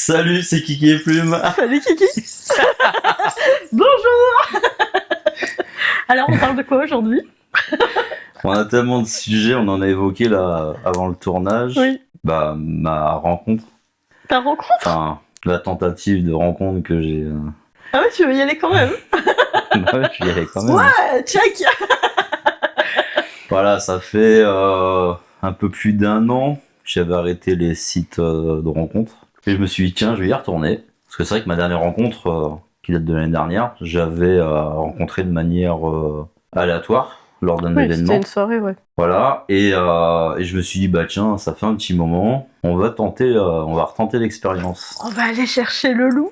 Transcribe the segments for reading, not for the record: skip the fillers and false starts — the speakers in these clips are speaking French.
Salut, c'est Kiki et Plume. Salut Kiki. Bonjour. Alors on parle de quoi aujourd'hui? On a tellement de sujets, on en a évoqué là avant le tournage. Oui. Bah, ma rencontre, Ta rencontre? enfin, la tentative de rencontre que j'ai. Ah ouais, tu veux y aller quand même? Ouais, je y allais quand même. Ouais, check. Voilà, ça fait un peu plus d'1 an que j'avais arrêté les sites de rencontres. Et je me suis dit, tiens, je vais y retourner. Parce que c'est vrai que ma dernière rencontre, qui date de l'année dernière, j'avais rencontré de manière aléatoire lors d'un Oui, événement. c'était une soirée, ouais. Voilà, et je me suis dit, bah tiens, ça fait un petit moment, on va retenter l'expérience. On va aller chercher le loup.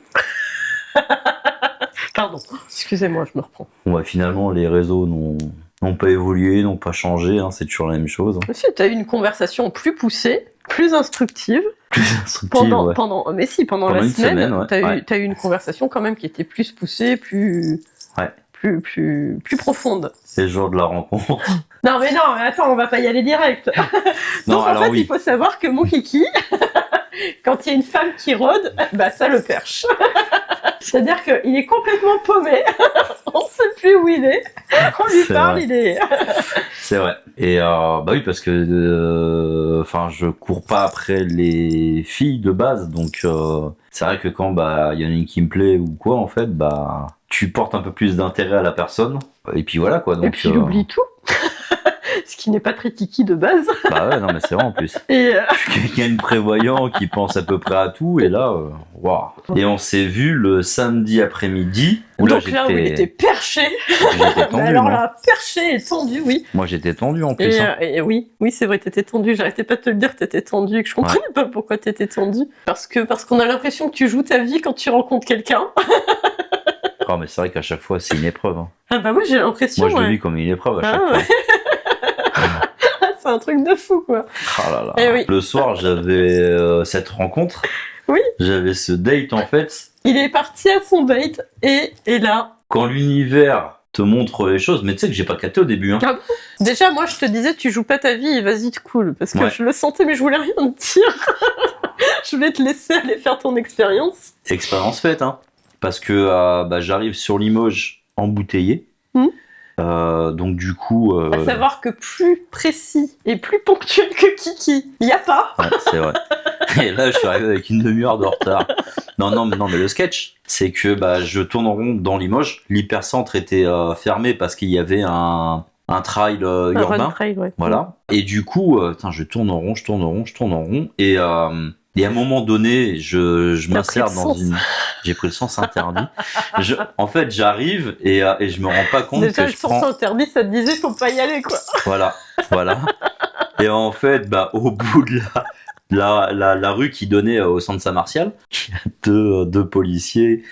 Pardon, excusez-moi, je me reprends. Bon, bah, finalement, les réseaux n'ont pas évolué, n'ont pas changé, hein, c'est toujours la même chose. Monsieur, t'as eu une conversation plus poussée, plus instructive. Plus instructive, ouais. Pendant la une semaine, semaine, ouais. t'as eu une conversation quand même qui était plus poussée, plus profonde. C'est le jour de la rencontre. Non mais attends, on va pas y aller direct. Non, Donc en alors fait, oui. il faut savoir que mon kiki, quand il y a une femme qui rôde, bah ça le perche. C'est-à-dire qu'il est complètement paumé, on sait plus où il est, on lui C'est parle, vrai. il est... C'est vrai. Et bah oui, parce que je cours pas après les filles de base, donc c'est vrai que quand il y en a une qui me plaît ou quoi, en fait, bah tu portes un peu plus d'intérêt à la personne. Et puis voilà quoi. Donc, Et puis il oublie tout, ce qui n'est pas très kiki de base. Bah ouais, non mais c'est vrai en plus. Et Je suis quelqu'un de prévoyant qui pense à peu près à tout, et là, waouh. Et on s'est vu le samedi après-midi. Où donc là où il était perché, J'étais tendu. alors moi. là, perché et tendu, oui. Moi j'étais tendu en plus. hein. Et oui, c'est vrai, t'étais tendu. J'arrêtais pas de te le dire, t'étais tendu. Et que je comprenais pas pourquoi t'étais tendu. Parce qu'on a l'impression que tu joues ta vie quand tu rencontres quelqu'un. Oh mais c'est vrai qu'à chaque fois c'est une épreuve. hein. Ah bah moi j'ai l'impression. Moi je le vis comme une épreuve à chaque Ah, fois. ouais. C'est un truc de fou, quoi. Oh là là. Eh oui. Le soir j'avais cette rencontre. Oui. J'avais ce date en fait. Il est parti à son date et là. Quand l'univers te montre les choses, mais tu sais que j'ai pas capté au début. Hein. Ah bon. Déjà, moi je te disais, tu joues pas ta vie et vas-y, cool. Parce que Ouais. je le sentais, mais je voulais rien te dire. Je voulais te laisser aller faire ton expérience. Expérience faite, hein. Parce que j'arrive sur Limoges embouteillé. Donc du coup... À savoir que plus précis et plus ponctuel que Kiki, y a pas. Ouais, c'est vrai. Et là, je suis arrivé avec une demi-heure de retard. Non, mais le sketch, c'est que je tourne en rond dans Limoges. L'hypercentre était fermé parce qu'il y avait un trail Un urbain. run trail, ouais. Voilà. Et du coup, je tourne en rond. Et à un moment donné, je m'insère dans une... J'ai pris le sens interdit. En fait, j'arrive et je me rends pas compte Déjà, que le je sens prends... interdit, ça te disait faut pas y aller, quoi. Voilà. Et en fait, au bout de la rue qui donnait au centre Saint-Martial, il y a deux policiers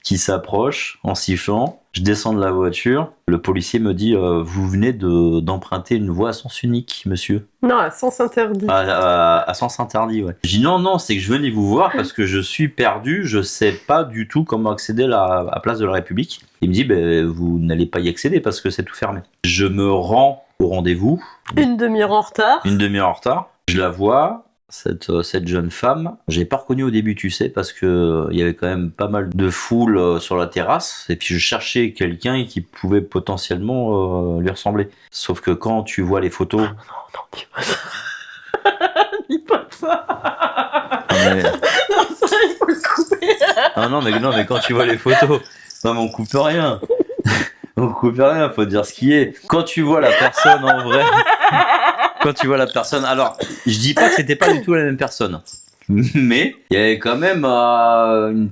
qui s'approchent en sifflant. Je descends de la voiture. Le policier me dit vous venez d'emprunter une voie à sens unique, monsieur. Non, à sens interdit. À sens interdit, ouais. Je dis non, c'est que je venais vous voir parce que je suis perdu, je sais pas du tout comment accéder à la place de la République. Il me dit vous n'allez pas y accéder parce que c'est tout fermé. Je me rends au rendez-vous. Une demi-heure en retard. Une demi-heure en retard. Je la vois. Cette jeune femme, j'ai pas reconnu au début, tu sais, parce que il y avait quand même pas mal de foule sur la terrasse, et puis je cherchais quelqu'un qui pouvait potentiellement lui ressembler. Sauf que quand tu vois les photos, Non, dis pas ça. Dis pas ça. mais... Non, ça, il faut le couper. non, mais quand tu vois les photos, non mais on coupe rien. On coupe rien, faut dire ce qui est. Quand tu vois la personne en vrai, alors je dis pas que c'était pas du tout la même personne, mais il y avait quand même une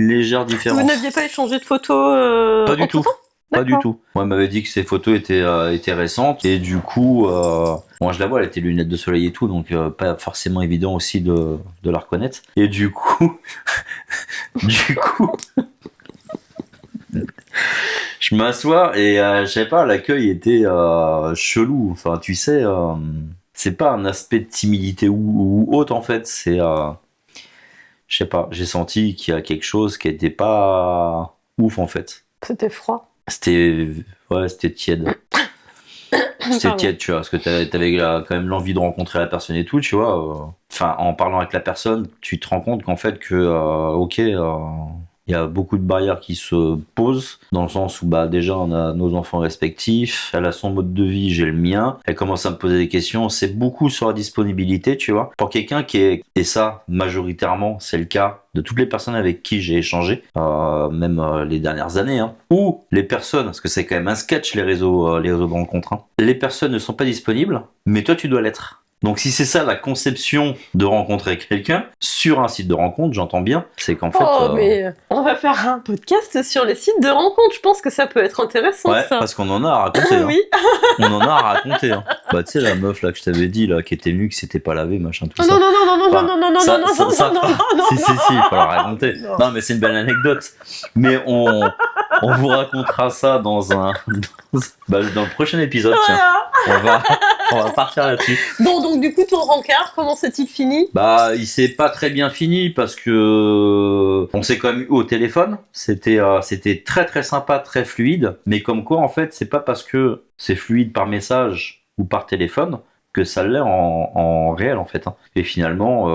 légère différence. Vous n'aviez pas échangé de photos Pas du tout. entre-temps ? Pas du tout. Moi, elle m'avait dit que ses photos étaient récentes, et du coup, moi je la vois, elle était lunettes de soleil et tout, donc pas forcément évident aussi de la reconnaître. Et du coup, je m'assois et je sais pas, l'accueil était chelou. Enfin, tu sais, c'est pas un aspect de timidité ou autre en fait. C'est, je sais pas, j'ai senti qu'il y a quelque chose qui était pas ouf en fait. C'était froid. C'était tiède. C'était Pardon. tiède, tu vois, parce que t'avais quand même l'envie de rencontrer la personne et tout, tu vois. Enfin, en parlant avec la personne, tu te rends compte qu'en fait que, ok, il y a beaucoup de barrières qui se posent, dans le sens où bah déjà on a nos enfants respectifs, elle a son mode de vie, j'ai le mien, elle commence à me poser des questions, c'est beaucoup sur la disponibilité, tu vois. Pour quelqu'un qui est, et ça majoritairement c'est le cas de toutes les personnes avec qui j'ai échangé, même les dernières années, hein, ou les personnes, parce que c'est quand même un sketch les réseaux de rencontres, hein. Les personnes ne sont pas disponibles, mais toi tu dois l'être. Donc si c'est ça la conception de rencontrer quelqu'un sur un site de rencontre, j'entends bien, c'est qu'en fait... Mais on va faire un podcast sur les sites de rencontres. Je pense que ça peut être intéressant, Ouais, ça. parce qu'on en a à raconter. Hein. Oui. On en a à raconter. Hein. Bah tu sais la meuf là que je t'avais dit là, qui était venue, qui s'était pas lavée, machin tout ça. Non, non, non, non, non, Enfin, non, non, non, ça- non, ça- non, ça- non, non, non, Si, si, non. si, il faut la raconter. Non. Non, mais c'est une belle anecdote. Mais on vous racontera ça dans dans le prochain épisode, tiens. Voilà. On va partir là-dessus. Bon, donc du coup, ton rencard, comment s'est-il fini? Bah, il s'est pas très bien fini parce que on s'est quand même eu au téléphone. C'était très très sympa, très fluide. Mais comme quoi, en fait, c'est pas parce que c'est fluide par message ou par téléphone que ça l'est en réel, en fait. Hein. Et finalement,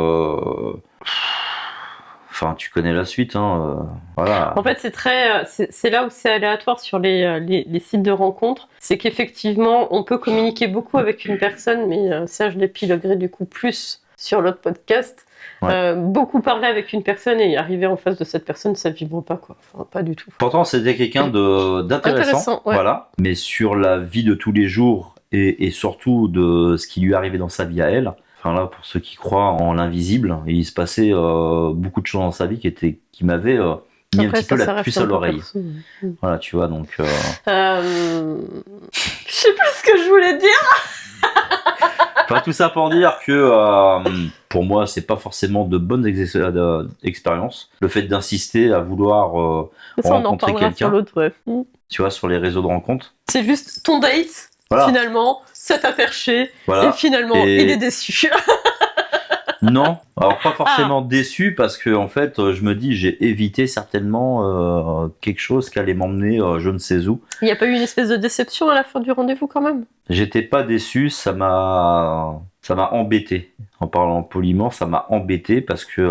enfin, tu connais la suite, hein. Voilà. En fait, c'est là où c'est aléatoire sur les sites de rencontres. C'est qu'effectivement, on peut communiquer beaucoup avec une personne, mais ça, je l'épiloguerai du coup plus sur l'autre podcast. Ouais. Beaucoup parler avec une personne et arriver en face de cette personne, ça vibre pas, quoi. Enfin, pas du tout. Pourtant, c'était quelqu'un d'intéressant, Intéressant, ouais. voilà. Mais sur la vie de tous les jours et surtout de ce qui lui arrivait dans sa vie à elle. Enfin là, pour ceux qui croient en l'invisible, il se passait beaucoup de choses dans sa vie qui m'avaient mis Après, un petit peu ça la reste puce un à peu l'oreille. perso. Voilà, tu vois, donc. Je sais plus ce que je voulais dire. Enfin, tout ça pour dire que pour moi, c'est pas forcément de bonnes expériences. Le fait d'insister à vouloir Ça, on en rencontrer parlera sur quelqu'un, l'autre, ouais. tu vois, sur les réseaux de rencontres. C'est juste ton date, Voilà. finalement, ça t'a perché, Voilà. et finalement, Et- il est déçu. Non, alors pas forcément déçu parce que en fait, je me dis j'ai évité certainement quelque chose qui allait m'emmener je ne sais où. Il n'y a pas eu une espèce de déception à la fin du rendez-vous quand même? J'étais pas déçu, ça m'a embêté. En parlant poliment, ça m'a embêté parce que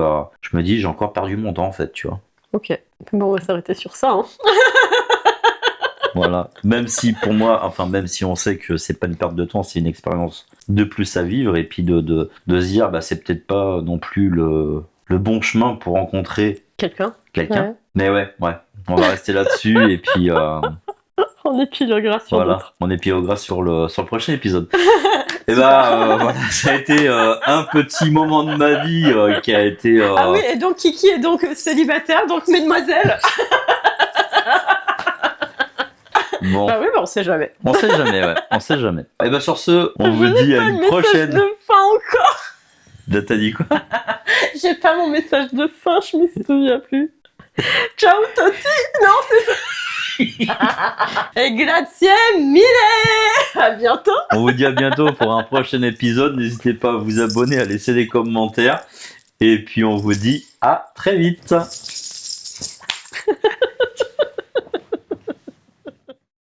je me dis j'ai encore perdu mon temps en fait, tu vois. Ok, bon, on va s'arrêter sur ça. Hein. Voilà. Même si pour moi, enfin même si on sait que c'est pas une perte de temps, c'est une expérience de plus à vivre et puis de se dire bah c'est peut-être pas non plus le bon chemin pour rencontrer Quelqu'un? quelqu'un. Ouais. Mais ouais, on va rester là-dessus et puis On épiloguera sur voilà, d'autres. on épiloguera sur le prochain épisode. Et bah voilà, ça a été un petit moment de ma vie qui a été. Ah oui, et donc Kiki est donc célibataire, donc mesdemoiselle. Bon, Ah oui, bah on sait jamais. on sait jamais, ouais, on sait jamais. Et bah sur ce, on vous Je dit n'ai à pas une le message prochaine. de fin encore. T'as dit quoi? J'ai pas mon message de fin, je me souviens plus. Ciao Toti. Non, c'est ça. Et grazie mille. À bientôt. On vous dit à bientôt pour un prochain épisode. N'hésitez pas à vous abonner, à laisser des commentaires. Et puis on vous dit à très vite.